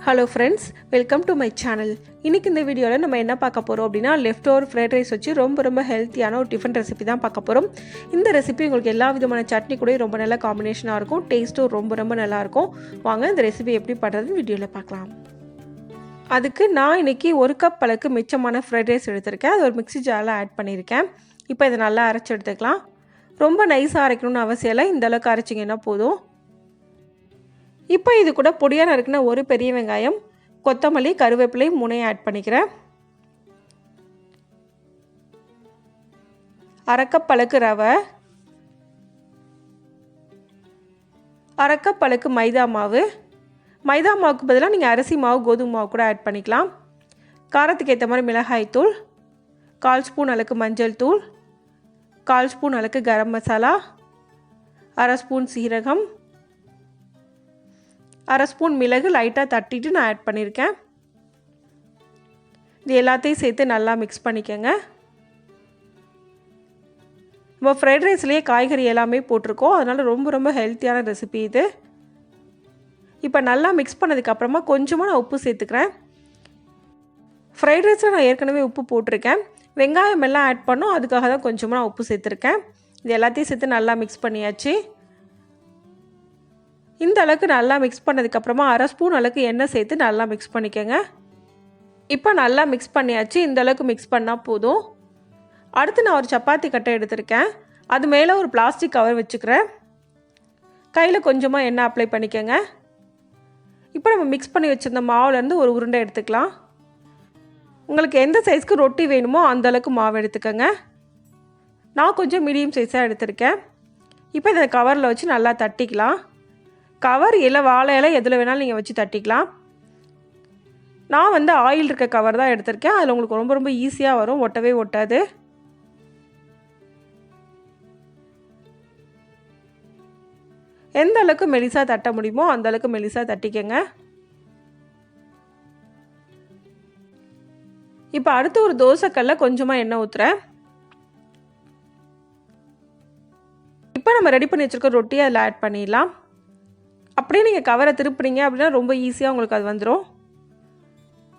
Hello friends, welcome to my channel. இன்னைக்கு இந்த வீடியோல நம்ம என்ன பார்க்க போறோம் அப்படினா leftover fried rice வச்சு ரொம்ப ஹெல்தியான ஒரு டிஃபன் ரெசிபி தான் பார்க்க போறோம். இந்த ரெசிபி உங்களுக்கு எல்லா விதமான சட்னி கூட ரொம்ப நல்ல காம்பினேஷனா இருக்கும். டேஸ்டும் ரொம்ப நல்லா இருக்கும். வாங்க இந்த ரெசிபி எப்படி பண்றதுன்னு வீடியோல பார்க்கலாம். அதுக்கு நான் இன்னைக்கு 1 கப் அளவுக்கு மிச்சமான fried rice எடுத்துர்க்கேன். அது ஒரு மிக்ஸி ஜார்ல ஆட் பண்ணிருக்கேன். இப்போ இத நல்லா அரைச்சு எடுத்துக்கலாம். ரொம்ப நைஸா அரைக்கணும்னு அவசியம் இல்லை. இந்த அளவுக்கு அரைச்சிங்கன்னா போதும். இப்போ இது கூட பொடியா நறுக்குன ஒரு பெரிய வெங்காயம், கொத்தமல்லி, கறிவேப்பிலை 3 ஆட் பண்ணிக்கிறேன். 1/2 கப் அளவுக்கு ரவை, 1/2 கப் அளவுக்கு மைதா மாவு. மைதா மாவுக்கு பதிலாக நீங்கள் அரிசி மாவு, கோதுமை மாவு கூட ஆட் பண்ணிக்கலாம். காரத்துக்கு ஏற்ற மாதிரி மிளகாய் தூள், 1/4 ஸ்பூன் அளவுக்கு மஞ்சள் தூள், 1/4 ஸ்பூன் அளவுக்கு கரம் மசாலா, 1/2 ஸ்பூன் சீரகம், 1/2 ஸ்பூன் மிளகு லைட்டாக தட்டிட்டு நான் ஆட் பண்ணியிருக்கேன். இது எல்லாத்தையும் சேர்த்து நல்லா மிக்ஸ் பண்ணிக்கோங்க. நம்ம ஃப்ரைட் ரைஸ்லேயே காய்கறி எல்லாமே போட்டிருக்கோம், அதனால் ரொம்ப ஹெல்த்தியான ரெசிபி இது. இப்போ நல்லா மிக்ஸ் பண்ணதுக்கப்புறமா கொஞ்சமாக நான் உப்பு சேர்த்துக்கிறேன். ஃப்ரைட் ரைஸில் நான் ஏற்கனவே உப்பு போட்டிருக்கேன். வெங்காயம் எல்லாம் ஆட் பண்ணோம், அதுக்காக தான் கொஞ்சமாக நான் உப்பு சேர்த்துருக்கேன். இது எல்லாத்தையும் சேர்த்து நல்லா மிக்ஸ் பண்ணியாச்சு. இந்த அளவுக்கு நல்லா மிக்ஸ் பண்ணதுக்கப்புறமா 1/2 ஸ்பூன் அளவுக்கு எண்ணெய் சேர்த்து நல்லா மிக்ஸ் பண்ணிக்கோங்க. இப்போ நல்லா மிக்ஸ் பண்ணியாச்சு. இந்த அளவுக்கு மிக்ஸ் பண்ணால் போதும். அடுத்து நான் ஒரு சப்பாத்தி கட்டை எடுத்திருக்கேன். அது மேலே ஒரு பிளாஸ்டிக் கவர் வச்சுக்கிறேன். கையில் கொஞ்சமாக எண்ணெய் அப்ளை பண்ணிக்கோங்க. இப்போ நம்ம மிக்ஸ் பண்ணி வச்சுருந்த மாவுலேருந்து ஒரு உருண்டை எடுத்துக்கலாம். உங்களுக்கு எந்த சைஸ்க்கு ரொட்டி வேணுமோ அந்த அளவுக்கு மாவு எடுத்துக்கோங்க. நான் கொஞ்சம் மீடியம் சைஸாக எடுத்திருக்கேன். இப்போ இதை கவரில் வச்சு நல்லா தட்டிக்கலாம். கவர் இல்லை வாழை இலை எதில் வேணாலும் நீங்கள் வச்சு தட்டிக்கலாம். நான் ஆயில் இருக்க கவர் தான் எடுத்திருக்கேன். அதில் உங்களுக்கு ரொம்ப ஈஸியாக வரும், ஒட்டவே ஒட்டாது. எந்த அளவுக்கு மெலிசாக தட்ட முடியுமோ அந்த அளவுக்கு மெலிசாக தட்டிக்கங்க. இப்போ அடுத்து ஒரு தோசைக்கல்ல கொஞ்சமாக எண்ணெய் ஊற்றுறேன். இப்போ நம்ம ரெடி பண்ணி வச்சுருக்க ரொட்டியை அதில் ஆட் பண்ணிடலாம். அப்படியே நீங்கள் கவரை திருப்புறீங்க அப்படின்னா ரொம்ப ஈஸியாக உங்களுக்கு அது வந்துடும்.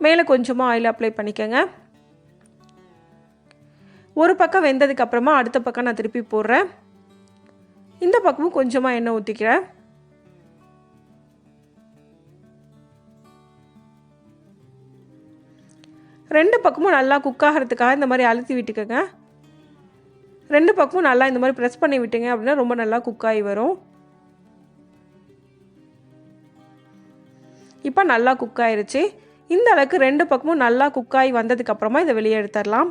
மேலே கொஞ்சமாக ஆயில் அப்ளை பண்ணிக்கோங்க. ஒரு பக்கம் வெந்ததுக்கப்புறமா அடுத்த பக்கம் நான் திருப்பி போடுறேன். இந்த பக்கமும் கொஞ்சமாக எண்ணெய் ஊற்றிக்கிறேன். ரெண்டு பக்கமும் நல்லா குக் ஆகிறதுக்காக இந்த மாதிரி அழுத்தி விட்டுக்கோங்க. ரெண்டு பக்கமும் நல்லா இந்த மாதிரி ப்ரெஸ் பண்ணி விட்டுங்க அப்படின்னா ரொம்ப நல்லா குக் ஆகி வரும். இப்போ நல்லா குக் ஆயிருச்சு. இந்த அளவுக்கு ரெண்டு பக்கமும் நல்லா குக் ஆகி வந்ததுக்கப்புறமா இதை வெளியே எடுத்துடலாம்.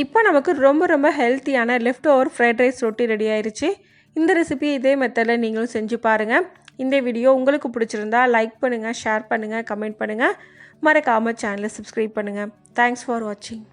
இப்போ நமக்கு ரொம்ப ஹெல்த்தியான லெஃப்ட் ஓவர் ஃப்ரைட் ரைஸ் ரொட்டி ரெடி ஆயிடுச்சு. இந்த ரெசிபி இதே மெத்தடில் நீங்களும் செஞ்சு பாருங்கள். இந்த வீடியோ உங்களுக்கு பிடிச்சிருந்தா லைக் பண்ணுங்கள், ஷேர் பண்ணுங்கள், கமெண்ட் பண்ணுங்கள். மறக்காமல் சேனலை சப்ஸ்கிரைப் பண்ணுங்கள். தேங்க்ஸ் ஃபார் வாட்சிங்.